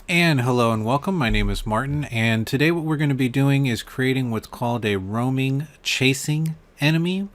And hello and welcome. My name is Martin, and today what we're going to be doing is creating what's called a roaming chasing enemy.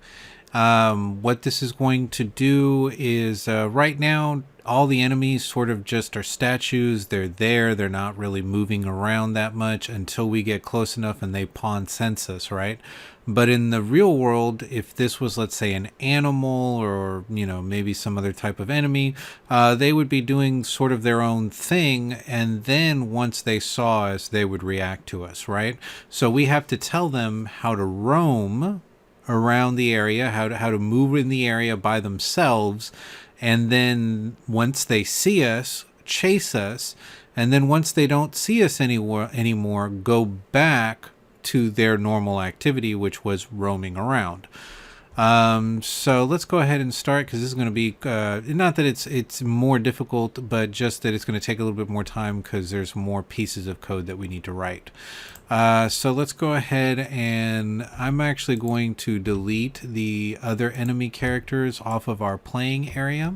What this is going to do is right now, all the enemies sort of just are statues. They're there. They're not really moving around that much until we get close enough and they pawn sense us, right? But in the real world, if this was, let's say, an animal or, maybe some other type of enemy, they would be doing sort of their own thing. And then once they saw us, they would react to us, right? So we have to tell them how to roam around the area, how to move in the area by themselves, and then once they see us, chase us, and then once they don't see us anymore, go back to their normal activity, which was roaming around. So let's go ahead and start because this is going to be not that it's more difficult, but just that it's going to take a little bit more time because there's more pieces of code that we need to write. So let's go ahead and I'm actually going to delete the other enemy characters off of our playing area.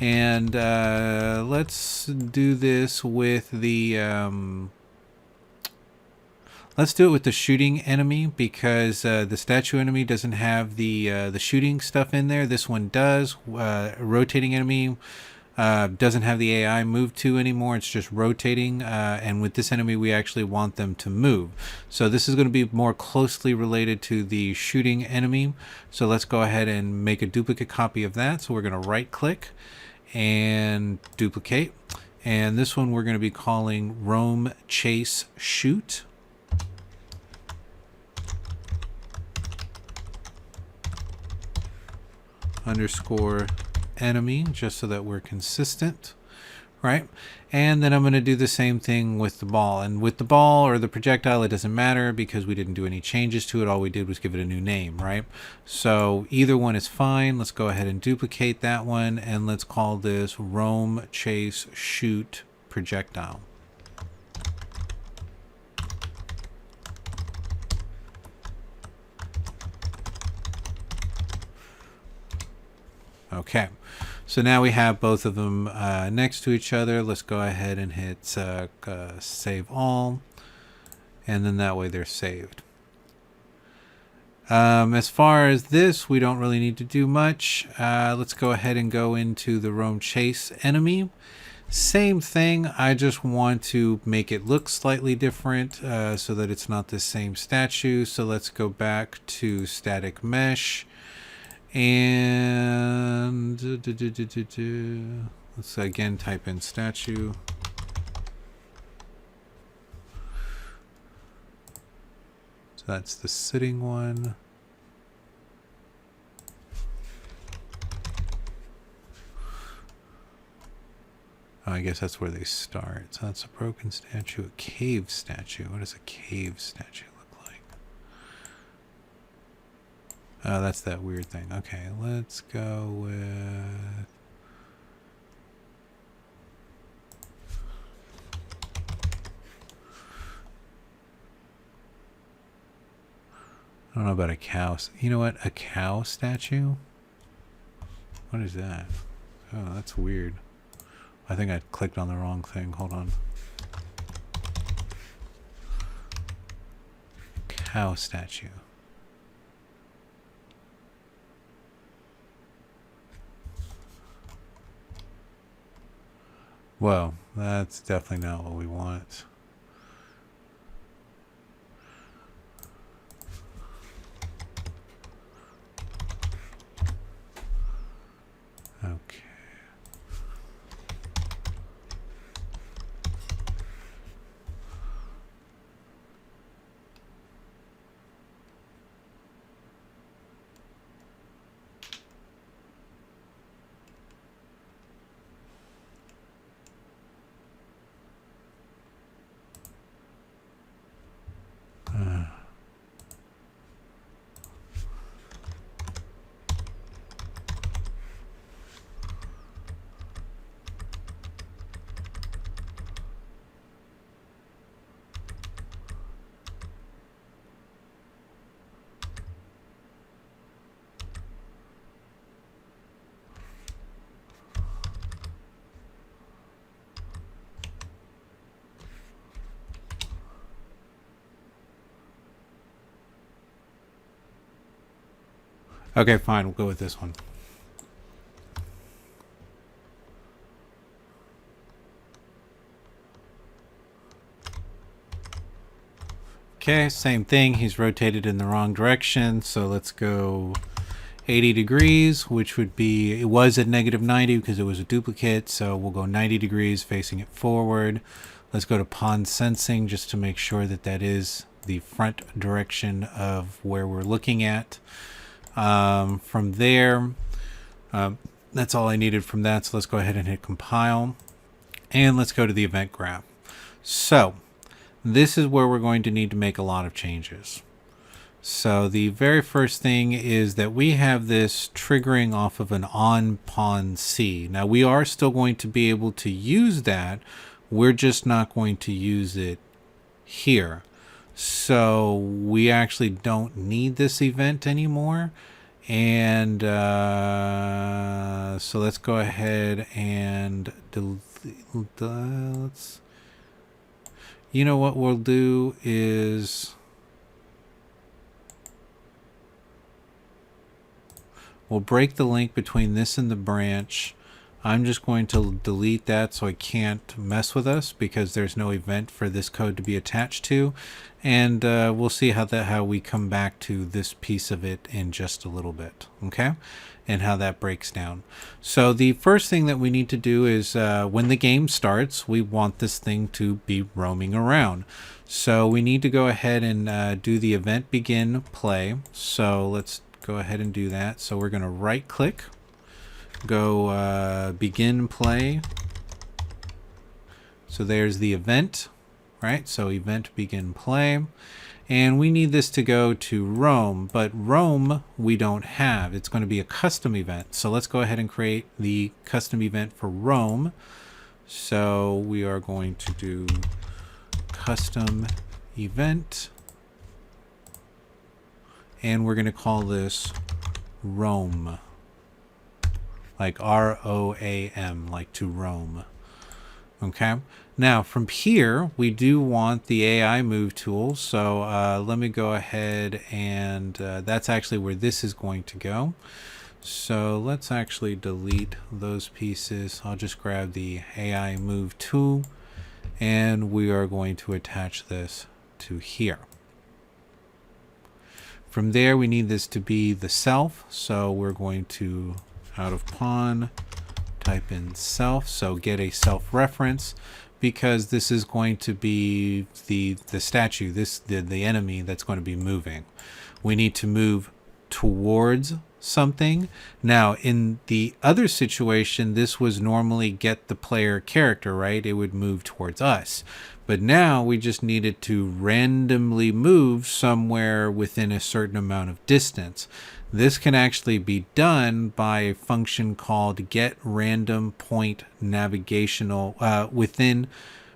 And let's do this with the let's do it with the shooting enemy because the statue enemy doesn't have the shooting stuff in there. This one does. Rotating enemy doesn't have the AI move to anymore. It's just rotating. And with this enemy, we actually want them to move. So this is going to be more closely related to the shooting enemy. So let's go ahead and make a duplicate copy of that. So we're going to right click and duplicate. And this one we're going to be calling roam chase shoot. Underscore enemy, just so that we're consistent, right? And then I'm going to do the same thing with the ball. And with the ball or the projectile, it doesn't matter because we didn't do any changes to it. All we did was give it a new name, right? So either one is fine. Let's go ahead and duplicate that one, and let's call this roam chase shoot projectile. Okay, so now we have both of them next to each other. Let's go ahead and hit save all, and then that way they're saved. As far as this, we don't really need to do much. Let's go ahead and go into the roam chase enemy. Same thing, I just want to make it look slightly different so that it's not the same statue. So let's go back to static mesh. And let's again type in statue. So that's the sitting one. Oh, I guess that's where they start. So that's a broken statue, a cave statue. What does a cave statue look like? Oh, that's that weird thing. Okay, let's go with... I don't know about a cow. You know what? A cow statue? What is that? Oh, that's weird. I think I clicked on the wrong thing. Hold on. Cow statue. Whoa, that's definitely not what we want. Okay. Okay, fine. We'll go with this one. Okay, same thing. He's rotated in the wrong direction. So let's go 80 degrees, which would be, it was at negative 90 because it was a duplicate. So we'll go 90 degrees facing it forward. Let's go to pond sensing just to make sure that that is the front direction of where we're looking at. From there, that's all I needed from that. So let's go ahead and hit compile. And let's go to the event graph. So this is where we're going to need to make a lot of changes. So the very first thing is that we have this triggering off of an on pawn C. Now we are still going to be able to use that. We're just not going to use it here. So we actually don't need this event anymore. And so let's go ahead and let's, you know what we'll do is we'll break the link between this and the branch. I'm just going to delete that so I can't mess with us because there's no event for this code to be attached to. And we'll see how we come back to this piece of it in just a little bit, okay? And how that breaks down. So the first thing that we need to do is when the game starts, we want this thing to be roaming around. So we need to go ahead and do the event begin play. So let's go ahead and do that. So we're going to right click, go begin play. So there's the event, right? So event begin play. And we need this to go to roam, but roam we don't have. It's going to be a custom event. So let's go ahead and create the custom event for roam. So we are going to do custom event. And we're going to call this roam. Like R-O-A-M, like to roam. Okay. Now from here, we do want the AI move tool. So let me go ahead and that's actually where this is going to go. So let's actually delete those pieces. I'll just grab the AI move tool and we are going to attach this to here. From there, we need this to be the self. So we're going to out of pawn, type in self. So get a self reference because this is going to be the statue, the enemy that's going to be moving. We need to move towards something. Now, in the other situation, this was normally get the player character, right? It would move towards us. But now we just needed to randomly move somewhere within a certain amount of distance. This can actually be done by a function called get random point navigational within,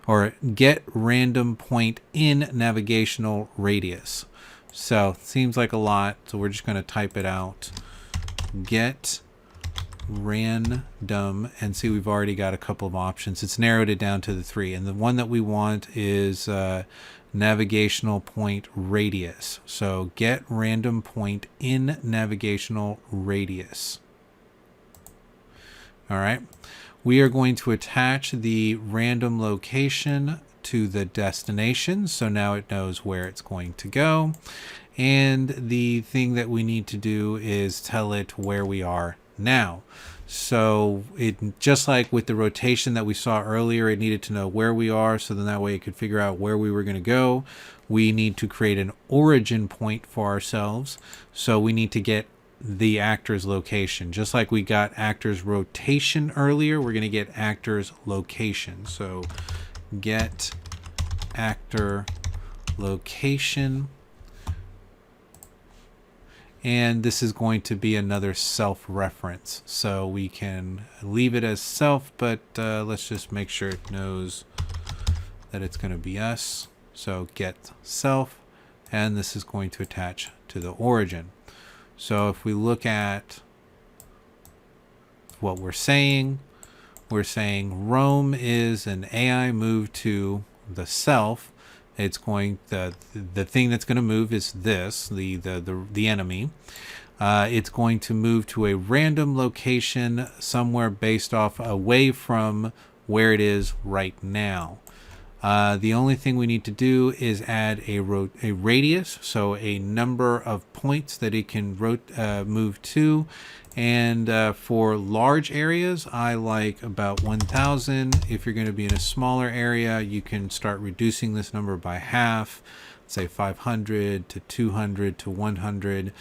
or get random point in navigational radius. So it seems like a lot. So we're just going to type it out. Get random, and see we've already got a couple of options. It's narrowed it down to the 3, and the one that we want is navigational point radius. So get random point in navigational radius. All right, we are going to attach the random location to the destination, so now it knows where it's going to go. And the thing that we need to do is tell it where we are now. So it, just like with the rotation that we saw earlier, it needed to know where we are, so then that way it could figure out where we were going to go. We need to create an origin point for ourselves. So we need to get the actor's location. Just like we got actor's rotation earlier, we're going to get actor's location. So get actor location. And this is going to be another self-reference. So we can leave it as self, but let's just make sure it knows that it's going to be us. So get self, and this is going to attach to the origin. So if we look at what we're saying roam is an AI move to the self. It's going, the thing that's going to move is this, the enemy. it's going to move to a random location somewhere based off away from where it is right now. The only thing we need to do is add a radius, so a number of points that it can move to. And for large areas, I like about 1,000. If you're going to be in a smaller area, you can start reducing this number by half, say 500 to 200 to 100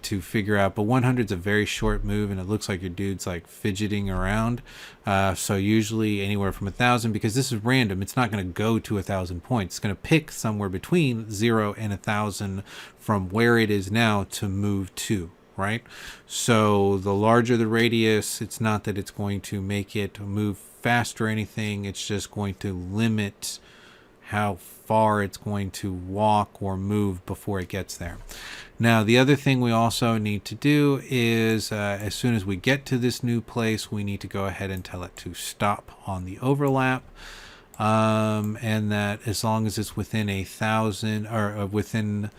to figure out. But 100 is a very short move, and it looks like your dude's like fidgeting around. So usually anywhere from 1,000, because this is random. It's not going to go to 1,000 points. It's going to pick somewhere between 0 and 1,000 from where it is now to move to. Right? So the larger the radius, it's not that it's going to make it move fast or anything. It's just going to limit how far it's going to walk or move before it gets there. Now, the other thing we also need to do is as soon as we get to this new place, we need to go ahead and tell it to stop on the overlap. And that as long as it's within 1,000 or within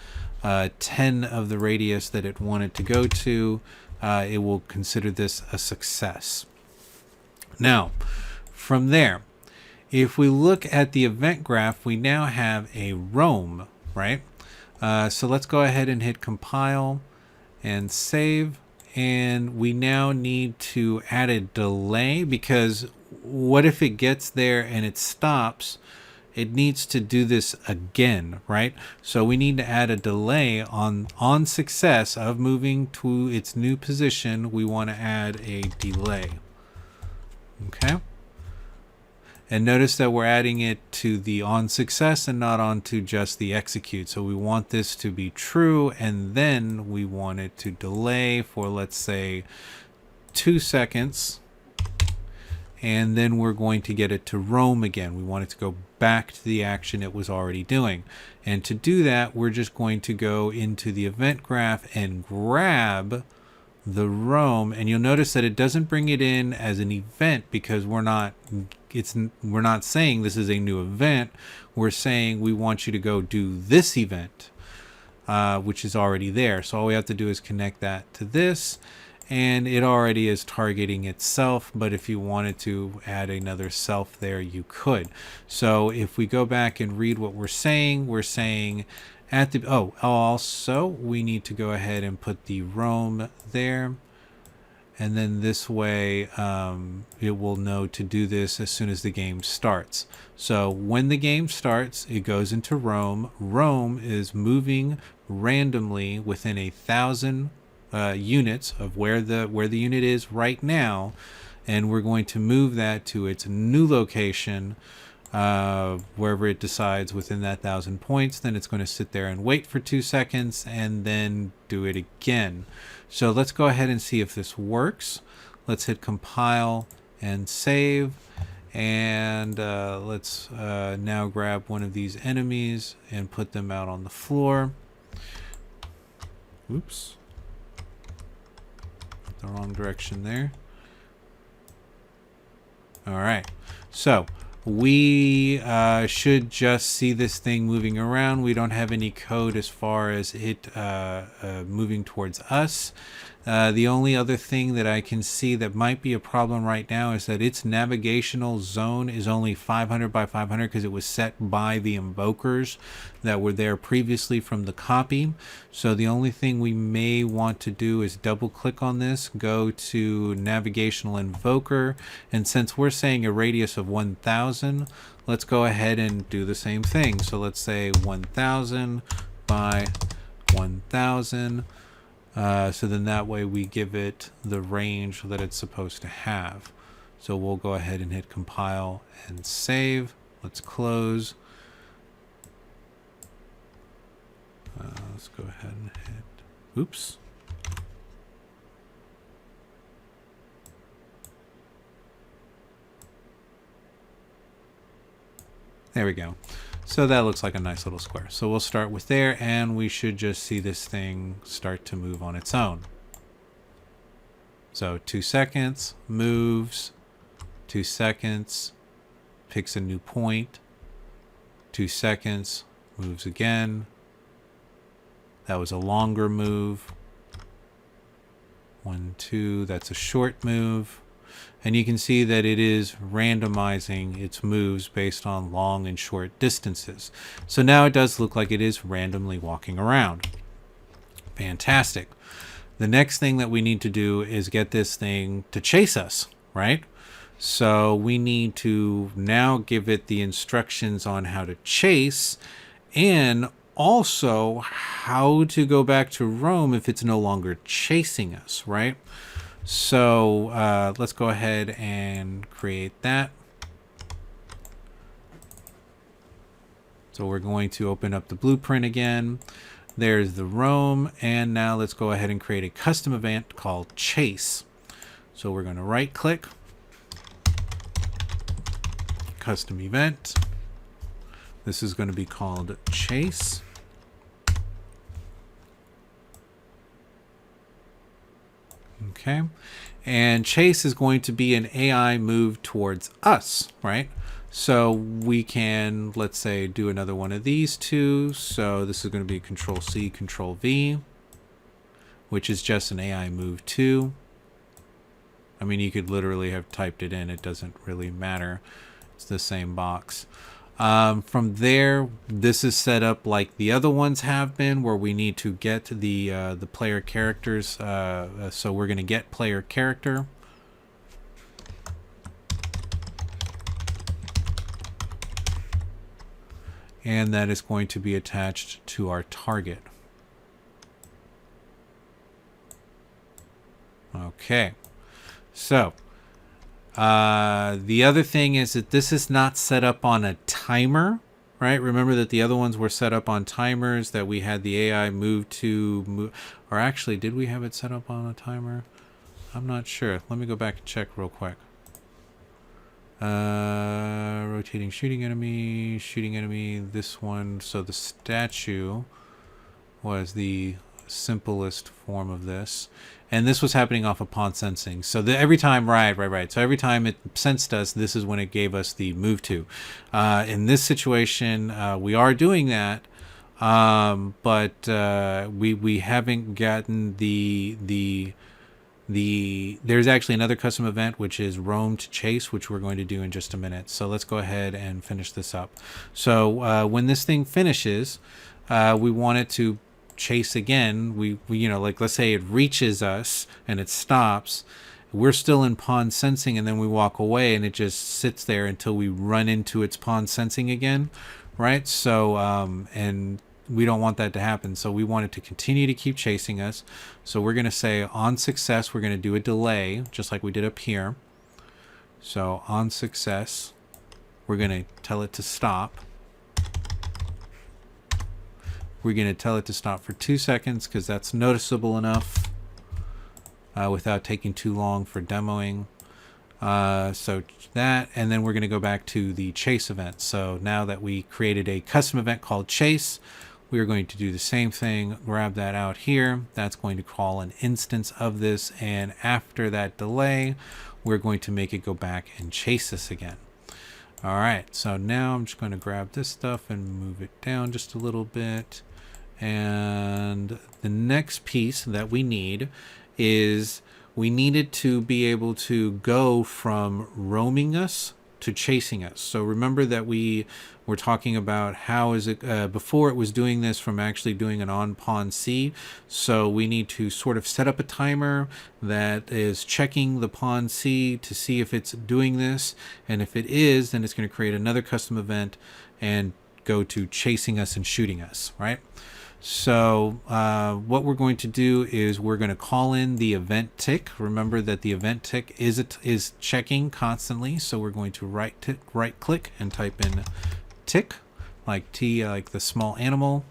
10 of the radius that it wanted to go to, it will consider this a success. Now, from there, if we look at the event graph, we now have a roam, right? So let's go ahead and hit compile and save. And we now need to add a delay, because what if it gets there and it stops? It needs to do this again, right? So we need to add a delay on success of moving to its new position. We want to add a delay. Okay. And notice that we're adding it to the on success and not onto just the execute. So we want this to be true, and then we want it to delay for, let's say, 2 seconds. And then we're going to get it to roam again. We want it to go back to the action it was already doing. And to do that, we're just going to go into the event graph and grab the roam. And you'll notice that it doesn't bring it in as an event, because we're not saying this is a new event. We're saying we want you to go do this event, which is already there. So all we have to do is connect that to this. And it already is targeting itself, but if you wanted to add another self there, you could. So if we go back and read what we're saying at the, also we need to go ahead and put the roam there. And then this way it will know to do this as soon as the game starts. So when the game starts, it goes into roam. Roam is moving randomly within 1,000 units of where the unit is right now, and we're going to move that to its new location wherever it decides within that 1,000 points. Then it's going to sit there and wait for 2 seconds and then do it again. So let's go ahead and see if this works. Let's hit compile and save, and let's now grab one of these enemies and put them out on the floor. Oops. The wrong direction there. All right, so we should just see this thing moving around. We don't have any code as far as it moving towards us. The only other thing that I can see that might be a problem right now is that its navigational zone is only 500 by 500 because it was set by the invokers that were there previously from the copy. So the only thing we may want to do is double click on this, go to navigational invoker, and since we're saying a radius of 1,000, let's go ahead and do the same thing. So let's say 1,000 by 1,000. So then that way we give it the range that it's supposed to have. So we'll go ahead and hit compile and save. Let's close. Let's go ahead and hit, oops. There we go. So that looks like a nice little square. So we'll start with there, and we should just see this thing start to move on its own. So 2 seconds, moves, 2 seconds, picks a new point, 2 seconds, moves again. That was a longer move. 1, 2, that's a short move. And you can see that it is randomizing its moves based on long and short distances. So now it does look like it is randomly walking around. Fantastic. The next thing that we need to do is get this thing to chase us, right? So we need to now give it the instructions on how to chase and also how to go back to roam if it's no longer chasing us, right? So let's go ahead and create that. So we're going to open up the blueprint again. There's the roam, and now let's go ahead and create a custom event called chase. So we're going to right click, custom event. This is going to be called chase. Okay, and chase is going to be an AI move towards us, right? So we can, let's say, do another one of these two. So this is going to be Control C, Control V, which is just an AI move too. I mean, you could literally have typed it in. It doesn't really matter. It's the same box. From there, this is set up like the other ones have been, where we need to get the player characters. So we're going to get player character. And that is going to be attached to our target. Okay. So the other thing is that this is not set up on a timer, right? Remember that the other ones were set up on timers that we had the AI move to, or actually, did we have it set up on a timer? I'm not sure. Let me go back and check real quick. Rotating shooting enemy, this one. So the statue was the simplest form of this. And this was happening off of pawn sensing. So every time, right. So every time it sensed us, this is when it gave us the move to. In this situation, we are doing that, but we haven't gotten there's actually another custom event, which is roam to chase, which we're going to do in just a minute. So let's go ahead and finish this up. So when this thing finishes, we want it to chase again. We you know, like, let's say it reaches us and it stops. We're still in pawn sensing, and then we walk away and it just sits there until we run into its pawn sensing again, right? So and we don't want that to happen. So we want it to continue to keep chasing us. So we're going to say on success, we're going to do a delay, just like we did up here. So on success, we're going to tell it to stop. We're going to tell it to stop for 2 seconds because that's noticeable enough without taking too long for demoing. So that, and then we're going to go back to the chase event. So now that we created a custom event called chase, we are going to do the same thing, grab that out here. That's going to call an instance of this. And after that delay, we're going to make it go back and chase us again. All right, so now I'm just going to grab this stuff and move it down just a little bit. And the next piece that we need is we needed to be able to go from roaming us to chasing us. So remember that we were talking about how is it before it was doing this from actually doing an on pawn C. So we need to sort of set up a timer that is checking the pawn C to see if it's doing this. And if it is, then it's going to create another custom event and go to chasing us and shooting us, right? So what we're going to do is we're going to call in the event tick. Remember that the event tick is checking constantly. So we're going to right click and type in tick, like T, like the small animal.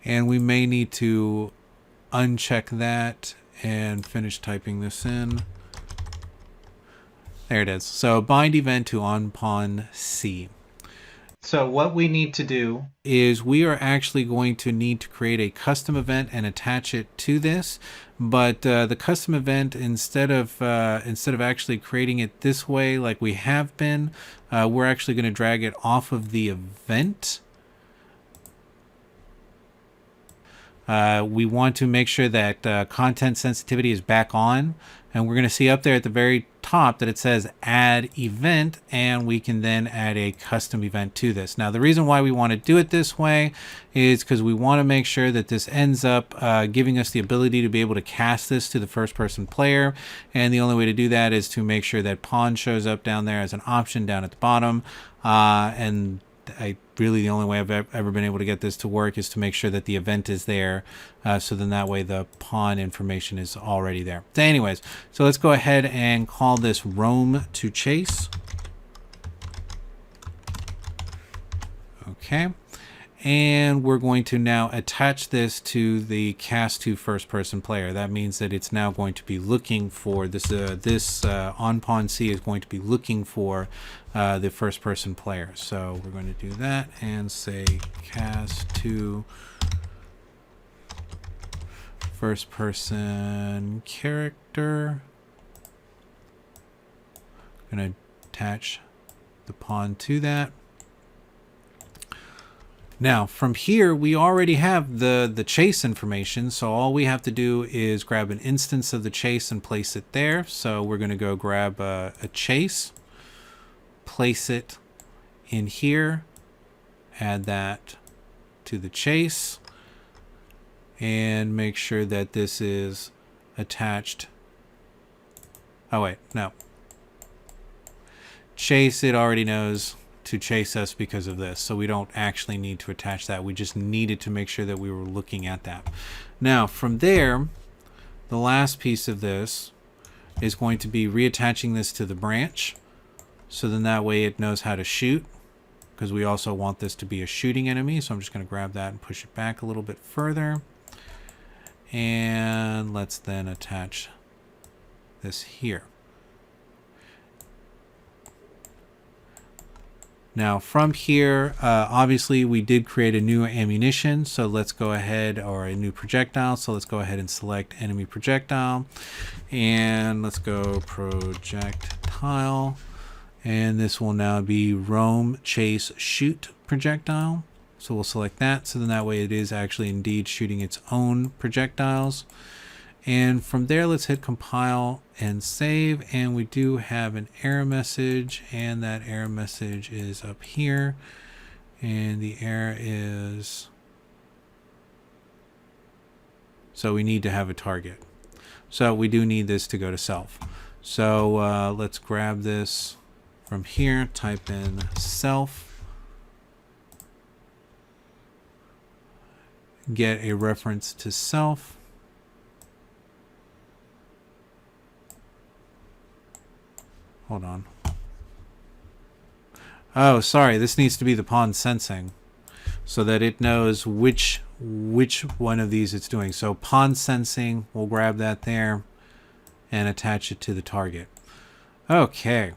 And we may need to uncheck that and finish typing this in. There it is. So bind event to on pawn C. So what we need to do is we are actually going to need to create a custom event and attach it to this. But the custom event, instead of actually creating it this way like we have been, we're actually going to drag it off of the event. We want to make sure that content sensitivity is back on, and we're going to see up there at the very top that it says add event, and we can then add a custom event to this. Now, the reason why we want to do it this way is because we want to make sure that this ends up giving us the ability to be able to cast this to the first person player, and the only way to do that is to make sure that pawn shows up down there as an option down at the bottom. And really the only way I've ever been able to get this to work is to make sure that the event is there, so then that way the pawn information is already there. So anyways, so let's go ahead and call this roam to chase. Okay, and we're going to now attach this to the cast to first person player. That means that it's now going to be looking for this on pawn C is going to be looking for the first person player. So we're going to do that and say cast to first person character. I'm going to attach the pawn to that. Now from here we already have the chase information, so all we have to do is grab an instance of the chase and place it there. So we're going to go grab a chase, place it in here, add that to the chase, and make sure that this is attached. Oh wait, no. Chase, it already knows to chase us because of this, so we don't actually need to attach that. We just needed to make sure that we were looking at that. Now from there, the last piece of this is going to be reattaching this to the branch, so then that way it knows how to shoot, because we also want this to be a shooting enemy. So I'm just going to grab that and push it back a little bit further, and let's then attach this here. Now from here, obviously we did create a new ammunition, so let's go ahead, or a new projectile, so let's go ahead and select enemy projectile, and let's go projectile, and this will now be roam, chase, shoot projectile. So we'll select that, so then that way it is actually indeed shooting its own projectiles. And from there, let's hit compile and save. And we do have an error message, and that error message is up here. And the error is, so we need to have a target. So we do need this to go to self. So let's grab this from here, type in self, get a reference to self. Hold on. Oh, sorry. This needs to be the pawn sensing, so that it knows which one of these it's doing. So pawn sensing, we'll grab that there and attach it to the target. Okay.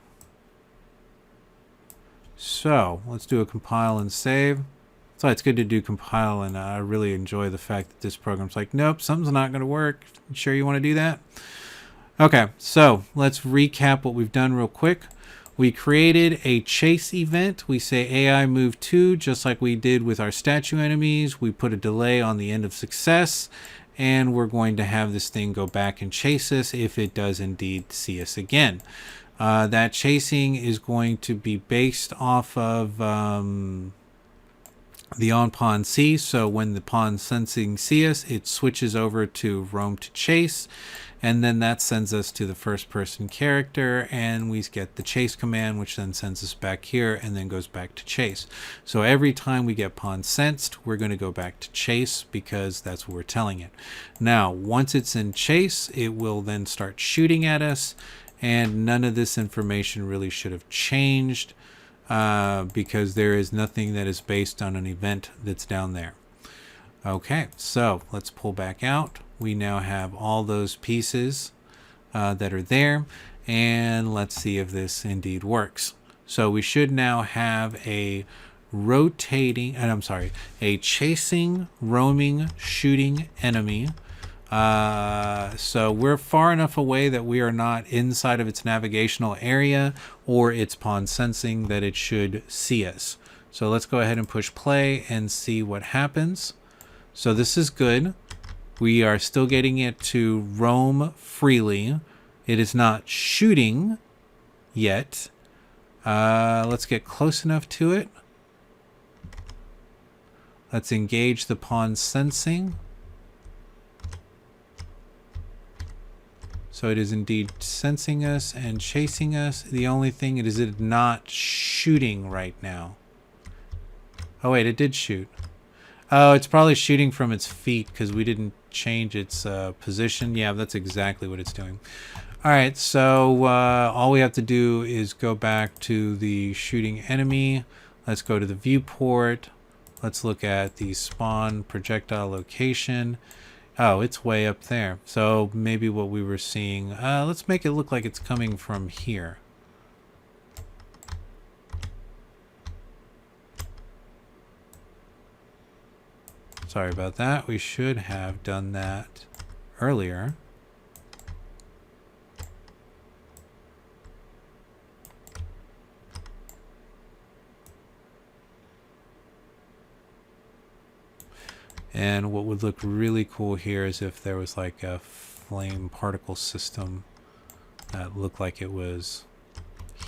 So let's do a compile and save. So it's good to do compile, and I really enjoy the fact that this program's like, nope, something's not going to work. You sure you want to do that? Okay, so let's recap what we've done real quick. We created a chase event. We say AI move 2, just like we did with our statue enemies. We put a delay on the end of success, and we're going to have this thing go back and chase us if it does indeed see us again. That chasing is going to be based off of the on pawn C. So when the pawn sensing sees us, it switches over to roam to chase, and then that sends us to the first person character, and we get the chase command, which then sends us back here and then goes back to chase. So every time we get pawn sensed, we're going to go back to chase, because that's what we're telling it. Now once it's in chase, it will then start shooting at us, and none of this information really should have changed, because there is nothing that is based on an event that's down there. Okay, so let's pull back out. We now have all those pieces that are there, and let's see if this indeed works. So we should now have a rotating, a chasing, roaming, shooting enemy. So we're far enough away that we are not inside of its navigational area or its pawn sensing that it should see us. So let's go ahead and push play and see what happens. So this is good. We are still getting it to roam freely. It is not shooting yet. Let's get close enough to it. Let's engage the pawn sensing. So it is indeed sensing us and chasing us. The only thing it is not shooting right now. Oh wait, it did shoot. Oh, it's probably shooting from its feet because we didn't change its position. Yeah, that's exactly what it's doing. All right, so all we have to do is go back to the shooting enemy. Let's go to the viewport. Let's look at the spawn projectile location. Oh, it's way up there. So maybe what we were seeing, let's make it look like it's coming from here. Sorry about that. We should have done that earlier. And what would look really cool here is if there was like a flame particle system that looked like it was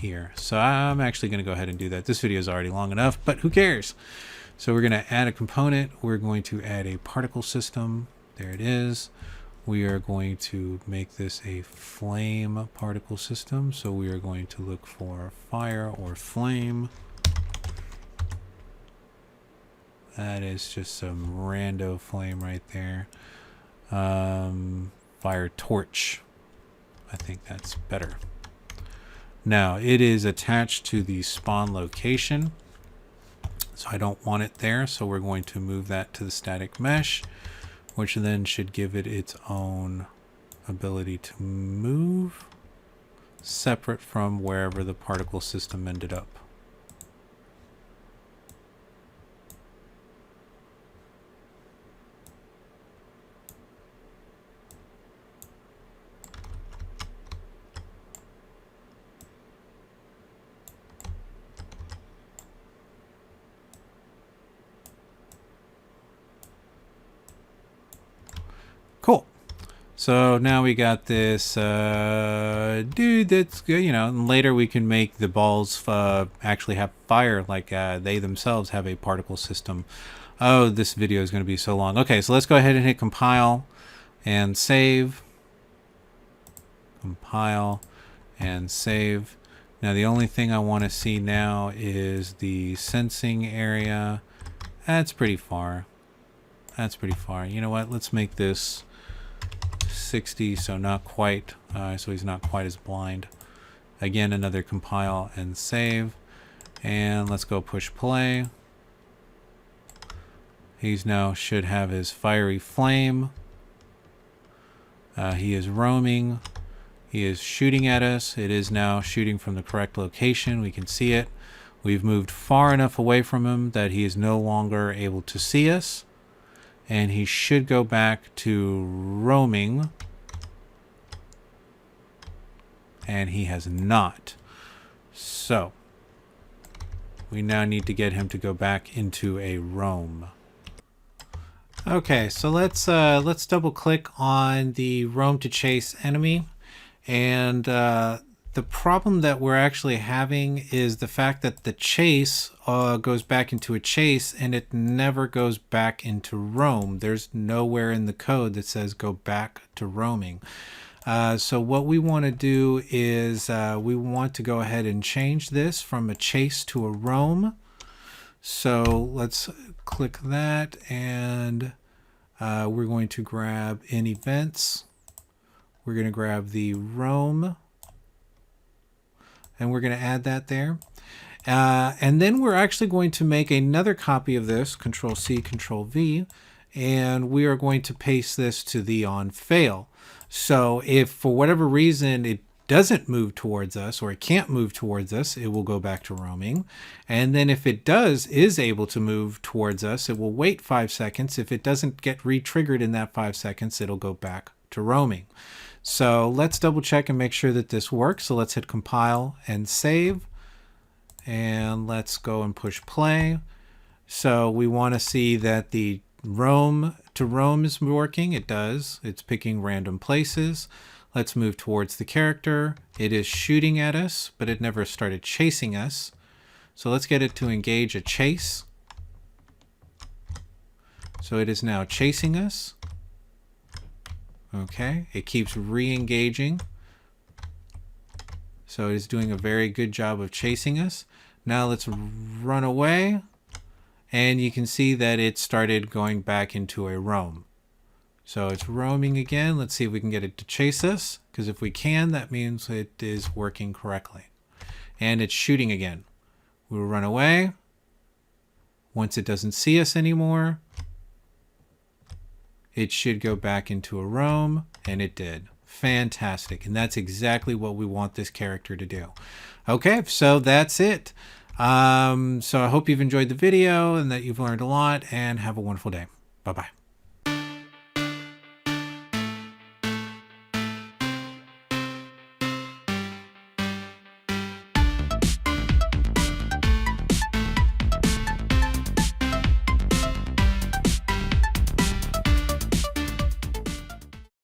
here. So I'm actually going to go ahead and do that. This video is already long enough, but who cares? So we're going to add a component. We're going to add a particle system. There it is. We are going to make this a flame particle system. So we are going to look for fire or flame. That is just some rando flame right there. Fire torch. I think that's better. Now it is attached to the spawn location. So I don't want it there. So we're going to move that to the static mesh, which then should give it its own ability to move separate from wherever the particle system ended up. Cool. So now we got this dude that's good, you know, and later we can make the balls actually have fire, like they themselves have a particle system. Oh, this video is going to be so long. Okay, so let's go ahead and hit compile and save. Compile and save. Now the only thing I want to see now is the sensing area. That's pretty far. That's pretty far. You know what? Let's make this 60, so not quite, so he's not quite as blind. Again, another compile and save, and let's go push play. He's now should have his fiery flame. He is roaming. He is shooting at us. It is now shooting from the correct location. We can see it. We've moved far enough away from him that he is no longer able to see us. And he should go back to roaming. And he has not. So we now need to get him to go back into a roam. Okay, so let's double click on the roam to chase enemy. And the problem that we're actually having is the fact that the chase goes back into a chase and it never goes back into roam. There's nowhere in the code that says go back to roaming. So what we want to do is we want to go ahead and change this from a chase to a roam. So let's click that, and we're going to grab in events. We're going to grab the roam, and we're going to add that there. And then we're actually going to make another copy of this, Control C, Control V, and we are going to paste this to the on fail. So if for whatever reason it doesn't move towards us, or it can't move towards us, it will go back to roaming. And then if it is able to move towards us, it will wait 5 seconds. If it doesn't get re-triggered in that 5 seconds, it'll go back to roaming. So let's double check and make sure that this works. So let's hit compile and save. And let's go and push play. So we want to see that the roam to roam is working. It does. It's picking random places. Let's move towards the character. It is shooting at us, but it never started chasing us. So let's get it to engage a chase. So it is now chasing us. Okay, it keeps re-engaging. So it is doing a very good job of chasing us. Now let's run away. And you can see that it started going back into a roam. So it's roaming again. Let's see if we can get it to chase us, because if we can, that means it is working correctly. And it's shooting again. We'll run away. Once it doesn't see us anymore, it should go back into a roam, and it did. Fantastic. And that's exactly what we want this character to do. Okay, so that's it. So I hope you've enjoyed the video and that you've learned a lot, and have a wonderful day. Bye-bye.